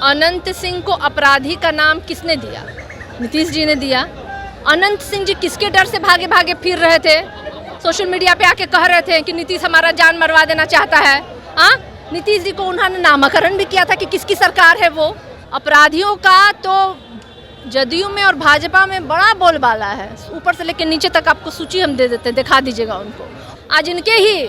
अनंत सिंह को अपराधी का नाम किसने दिया? नीतीश जी ने दिया। अनंत सिंह जी किसके डर से भागे भागे फिर रहे थे? सोशल मीडिया पे आके कह रहे थे कि नीतीश हमारा जान मरवा देना चाहता है। हाँ, नीतीश जी को उन्होंने नामकरण भी किया था कि किसकी सरकार है वो। अपराधियों का तो जदयू में और भाजपा में बड़ा बोलबाला है, ऊपर से लेकर नीचे तक आपको सूची हम दे देते हैं, दिखा दीजिएगा उनको। आज इनके ही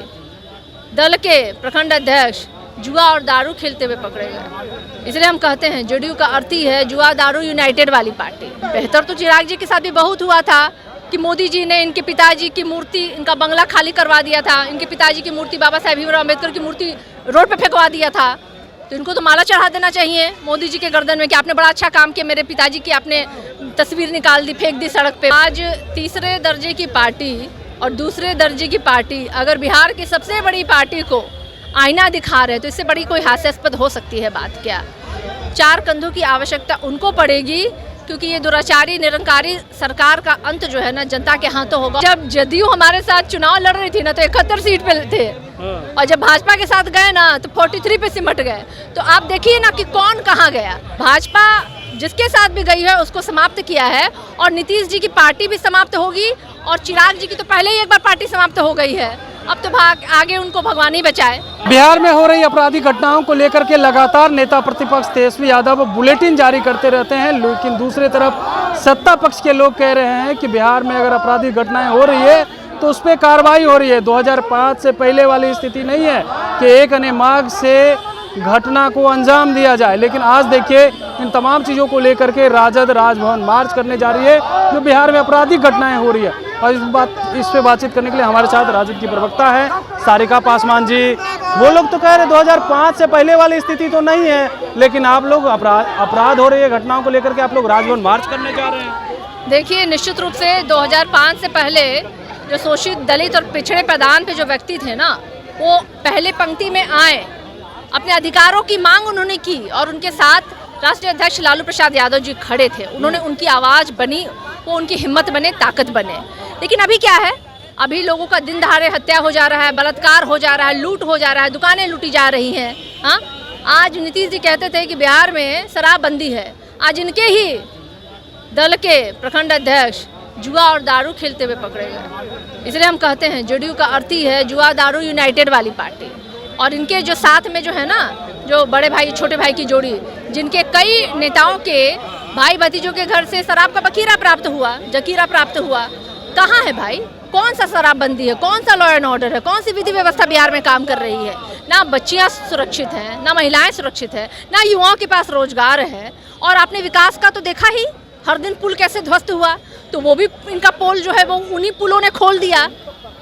दल के प्रखंड अध्यक्ष जुआ और दारू खेलते हुए पकड़े गए। इसलिए हम कहते हैं जदयू का अर्थ ही है जुआ दारू यूनाइटेड वाली पार्टी। बेहतर तो चिराग जी के साथ भी बहुत हुआ था कि मोदी जी ने इनके पिताजी की मूर्ति, इनका बंगला खाली करवा दिया था, इनके पिताजी की मूर्ति, बाबा साहेब भीमराव अम्बेडकर की मूर्ति रोड पे फेंकवा दिया था। तो इनको तो माला चढ़ा देना चाहिए मोदी जी के गर्दन में कि आपने बड़ा अच्छा काम किया, मेरे पिताजी की आपने तस्वीर निकाल दी, फेंक दी सड़क पे। आज तीसरे दर्जे की पार्टी और दूसरे दर्जे की पार्टी अगर बिहार की सबसे बड़ी पार्टी को आईना दिखा रहे तो इससे बड़ी कोई हास्यास्पद हो सकती है बात क्या? चार कंधों की आवश्यकता उनको पड़ेगी क्योंकि ये दुराचारी निरंकारी सरकार का अंत जो है ना जनता के हाथों होगा। जब जदयू हमारे साथ चुनाव लड़ रही थी ना तो 71 सीट पे थे और जब भाजपा के साथ गए ना तो 43 पे सिमट गए। तो आप देखिए ना कि कौन कहाँ गया। भाजपा जिसके साथ भी गई है उसको समाप्त किया है और नीतीश जी की पार्टी भी समाप्त होगी और चिराग जी की तो पहले ही एक बार पार्टी समाप्त हो गई है। अब तो आगे उनको भगवान ही बचाए। बिहार में हो रही आपराधिक घटनाओं को लेकर के लगातार नेता प्रतिपक्ष तेजस्वी यादव बुलेटिन जारी करते रहते हैं, लेकिन दूसरी तरफ सत्ता पक्ष के लोग कह रहे हैं कि बिहार में अगर आपराधिक घटनाएं हो रही है तो उस पर कार्रवाई हो रही है। 2005 से पहले वाली स्थिति नहीं है कि एक अनेमाग से घटना को अंजाम दिया जाए। लेकिन आज देखिए इन तमाम चीज़ों को लेकर के राजद राजभवन मार्च करने जा रही है जो बिहार में आपराधिक घटनाएं हो रही है। और इस पे बातचीत करने के लिए हमारे साथ राजद की प्रवक्ता है सारिका पासवान जी। वो लोग तो कह रहे 2005 से पहले वाली स्थिति तो नहीं है, लेकिन आप लोग अपराध हो रही है घटनाओं को लेकर के आप लोग राजभवन मार्च करने जा रहे हैं। देखिए निश्चित रूप से 2005 से पहले जो शोषित दलित और पिछड़े प्रदान पे जो व्यक्ति थे ना वो पहले पंक्ति में आए, अपने अधिकारों की मांग उन्होंने की और उनके साथ राष्ट्रीय अध्यक्ष लालू प्रसाद यादव जी खड़े थे। उन्होंने उनकी आवाज़ बनी, वो उनकी हिम्मत बने, ताकत बने। लेकिन अभी क्या है, अभी लोगों का दिन दहाड़े हत्या हो जा रहा है, बलात्कार हो जा रहा है, लूट हो जा रहा है, दुकानें लूटी जा रही हैं। हाँ, आज नीतीश जी कहते थे कि बिहार में शराबबंदी है, आज इनके ही दल के प्रखंड अध्यक्ष जुआ और दारू खेलते हुए पकड़े गए। इसलिए हम कहते हैं जदयू का अर्थ ही है जुआ दारू यूनाइटेड वाली पार्टी। और इनके जो साथ में जो है ना, जो बड़े भाई छोटे भाई की जोड़ी, जिनके कई नेताओं के भाई भतीजों के घर से शराब का जखीरा प्राप्त हुआ, कहाँ है भाई? कौन सा शराबबंदी है, कौन सा लॉ एंड ऑर्डर है, कौन सी विधि व्यवस्था बिहार में काम कर रही है? ना बच्चियां सुरक्षित हैं, ना महिलाएं सुरक्षित है, ना युवाओं के पास रोजगार है। और आपने विकास का तो देखा ही, हर दिन पुल कैसे ध्वस्त हुआ, तो वो भी इनका पोल जो है वो उन्हीं पुलों ने खोल दिया।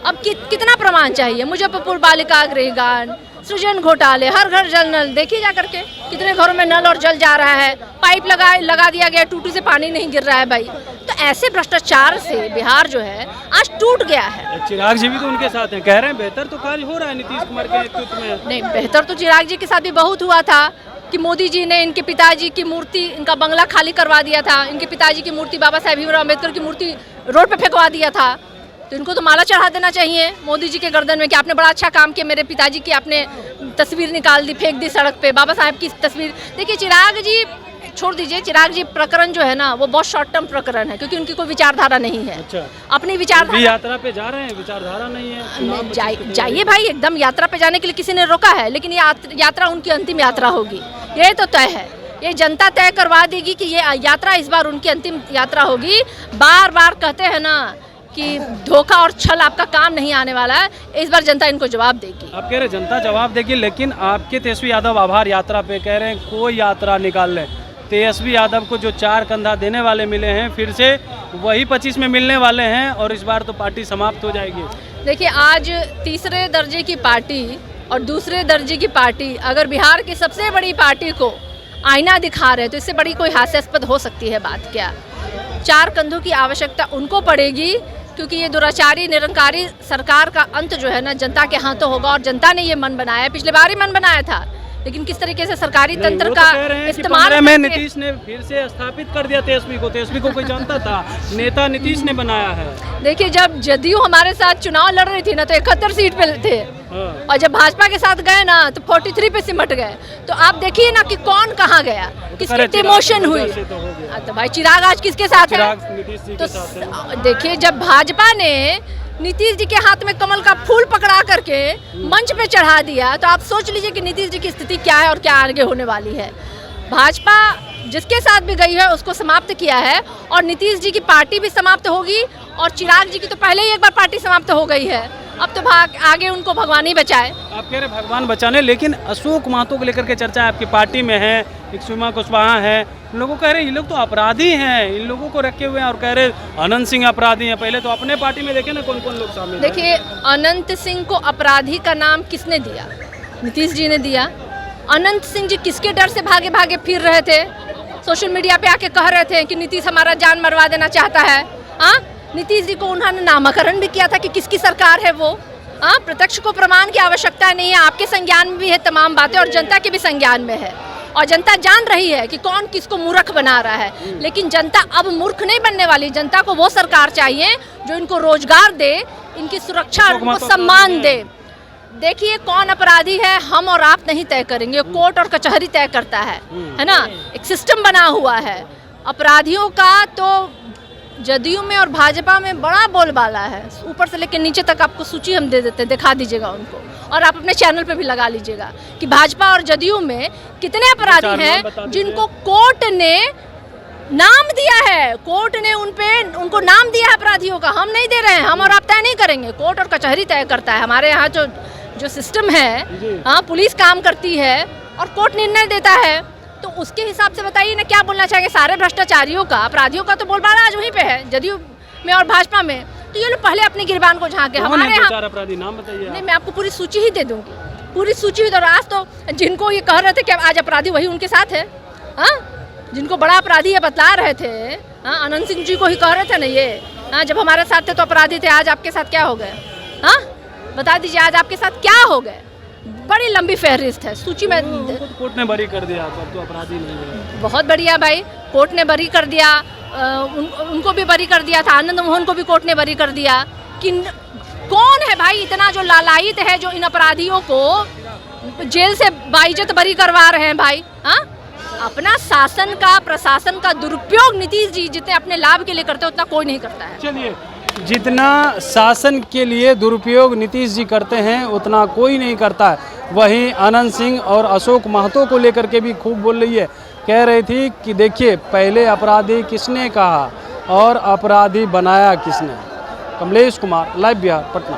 अब कितना प्रमाण चाहिए? मुजफ्फरपुर बालिका गृहकांड, सृजन घोटाले, हर घर जल नल, देखिए जा करके कितने घरों में नल और जल जा रहा है, पाइप लगा दिया गया, टूटी से पानी नहीं गिर रहा है भाई। तो ऐसे भ्रष्टाचार से बिहार जो है आज टूट गया है। चिराग जी भी तो उनके साथ हैं, कह रहे हैं बेहतर तो कार्य हो रहा है नीतीश कुमार के नेतृत्व में। नहीं, बेहतर तो चिराग जी के साथ भी बहुत हुआ था कि मोदी जी ने इनके पिताजी की मूर्ति, इनका बंगला खाली करवा दिया था, इनके पिताजी की मूर्ति, बाबा साहेब भीमराव अम्बेडकर की मूर्ति रोड पे फेंकवा दिया था। तो इनको तो माला चढ़ा देना चाहिए मोदी जी के गर्दन में कि आपने बड़ा अच्छा काम किया, मेरे पिताजी की आपने तस्वीर निकाल दी, फेंक दी सड़क पे, बाबा साहेब की तस्वीर। देखिए चिराग जी छोड़ दीजिए, चिराग जी प्रकरण जो है ना वो बहुत शॉर्ट टर्म प्रकरण है क्योंकि उनकी कोई विचारधारा नहीं है। अच्छा। अपनी विचारधारा, यात्रा पे जा रहे हैं, विचारधारा नहीं है। जाइए भाई, एकदम यात्रा पे जाने के लिए किसी ने रोका है, लेकिन ये यात्रा उनकी अंतिम यात्रा होगी, ये तो तय है। ये जनता तय करवा देगी कि ये यात्रा इस बार उनकी अंतिम यात्रा होगी। बार बार कहते हैं ना कि धोखा और छल आपका काम नहीं आने वाला है, इस बार जनता इनको जवाब देगी। आप कह रहे जनता जवाब देगी, लेकिन आपके तेजस्वी यादव आभार यात्रा पे कह रहे हैं कोई यात्रा निकाल ले। तेजस्वी यादव को जो 4 कंधा देने वाले मिले हैं फिर से वही 25 में मिलने वाले हैं और इस बार तो पार्टी समाप्त हो जाएगी। देखिए आज तीसरे दर्जे की पार्टी और दूसरे दर्जे की पार्टी अगर बिहार की सबसे बड़ी पार्टी को आईना दिखा रहे तो इससे बड़ी कोई हास्यास्पद हो सकती है बात क्या? 4 कंधों की आवश्यकता उनको पड़ेगी क्योंकि ये दुराचारी निरंकारी सरकार का अंत जो है ना जनता के हाथों होगा और जनता ने ये मन बनाया, पिछले बार ही मन बनाया था, लेकिन किस तरीके से सरकारी तंत्र का इस्तेमाल में नीतीश ने फिर से स्थापित कर दिया तेजस्वी को कोई जानता था? नेता नीतीश ने बनाया है। देखिए जब जदयू हमारे साथ चुनाव लड़ रही थी ना तो 71 सीट पे थे और जब भाजपा के साथ गए ना तो 43 पे सिमट गए। तो आप देखिए ना कि कौन कहाँ गया। किसकी डिमोशन हुई? तो भाई चिराग आज किसके साथ है? तो देखिए, जब भाजपा ने नीतीश जी के हाथ में कमल का फूल पकड़ा करके मंच पे चढ़ा दिया, तो आप सोच लीजिए कि नीतीश जी की स्थिति क्या है और क्या आगे होने वाली है। भाजपा जिसके साथ भी गई है उसको समाप्त किया है, और नीतीश जी की पार्टी भी समाप्त होगी, और चिराग जी की तो पहले ही एक बार पार्टी समाप्त हो गई है। अब तो आगे उनको भगवान ही बचाए। आप कह रहे भगवान बचाने, लेकिन अशोक महतो को लेकर के चर्चा आपकी पार्टी में है, एक सुषमा कुशवाहा है, इन लोगों को कह रहे हैं ये लोग तो अपराधी हैं, इन लोगों को रखे हुए हैं, और कह रहे अनंत सिंह अपराधी हैं। पहले तो अपने पार्टी में देखे ना कौन कौन लोग शामिल हैं। देखिए, अनंत सिंह को अपराधी का नाम किसने दिया? नीतीश जी ने दिया। अनंत सिंह जी किसके डर से भागे भागे फिर रहे थे? सोशल मीडिया पे आके कह रहे थे कि नीतीश हमारा जान मरवा देना चाहता है। हाँ, नीतीश जी को उन्होंने नामकरण भी किया था कि किसकी सरकार है वो। हाँ, प्रत्यक्ष को प्रमाण की आवश्यकता नहीं है, आपके संज्ञान में भी है तमाम बातें, और जनता के भी संज्ञान में है, और जनता जान रही है कि कौन किसको मूर्ख बना रहा है। लेकिन जनता अब मूर्ख नहीं बनने वाली। जनता को वो सरकार चाहिए जो इनको रोजगार दे, इनकी सुरक्षा और इनको सम्मान दे। देखिए, कौन अपराधी है हम और आप नहीं तय करेंगे, कोर्ट और कचहरी तय करता है ना। एक सिस्टम बना हुआ है अपराधियों का। तो जदयू में और भाजपा में बड़ा बोलबाला है, ऊपर से लेकर नीचे तक आपको सूची हम दे देते हैं, दिखा दीजिएगा उनको, और आप अपने चैनल पे भी लगा लीजिएगा कि भाजपा और जदयू में कितने अपराधी हैं जिनको कोर्ट ने नाम दिया है। कोर्ट ने उनको नाम दिया है अपराधियों का। हम नहीं दे रहे हैं, हम और आप तय नहीं करेंगे, कोर्ट और कचहरी तय करता है। हमारे यहाँ जो सिस्टम है, हाँ, पुलिस काम करती है और कोर्ट निर्णय देता है। तो उसके हिसाब से बताइए ना, क्या बोलना चाहिए? सारे भ्रष्टाचारियों का, अपराधियों का तो बोलबाला आज वहीं पे है, जदयू में और भाजपा में। तो ये लोग पहले अपनी गिरबान को झांके। हमारे यहाँ अपराधी नाम बताइए। नहीं, मैं आपको पूरी सूची ही दे दूंगी, पूरी सूची। और आज तो जिनको ये कह रहे थे कि आज अपराधी वही उनके साथ है। हाँ, जिनको बड़ा अपराधी ये बतला रहे थे, हाँ, अनंत सिंह जी को ही कह रहे थे ना ये। हाँ, जब हमारे साथ थे तो अपराधी थे, आज आपके साथ क्या हो गए? हाँ, बता दीजिए आज आपके साथ क्या हो गए? बड़ी लंबी फहरिस्त है सूची में। कोर्ट ने बरी कर दिया, तो अपराधी नहीं है। बहुत बढ़िया भाई, कोर्ट ने बरी कर दिया। उनको भी बरी कर दिया था, आनंद मोहन को भी कोर्ट ने बरी कर दिया। कि कौन है भाई इतना जो लालायित है, जो इन अपराधियों को जेल से बाइज्जत बरी करवा रहे हैं भाई। हाँ, अपना शासन का, प्रशासन का दुरुपयोग नीतीश जी जितने अपने लाभ के लिए करते हैं उतना कोई नहीं करता है। चलिए, जितना शासन के लिए दुरुपयोग नीतीश जी करते हैं उतना कोई नहीं करता है। वहीं अनंत सिंह और अशोक महतो को लेकर के भी खूब बोल रही है, कह रही थी कि देखिए पहले अपराधी किसने कहा और अपराधी बनाया किसने। कमलेश कुमार, लाइव बिहार, पटना।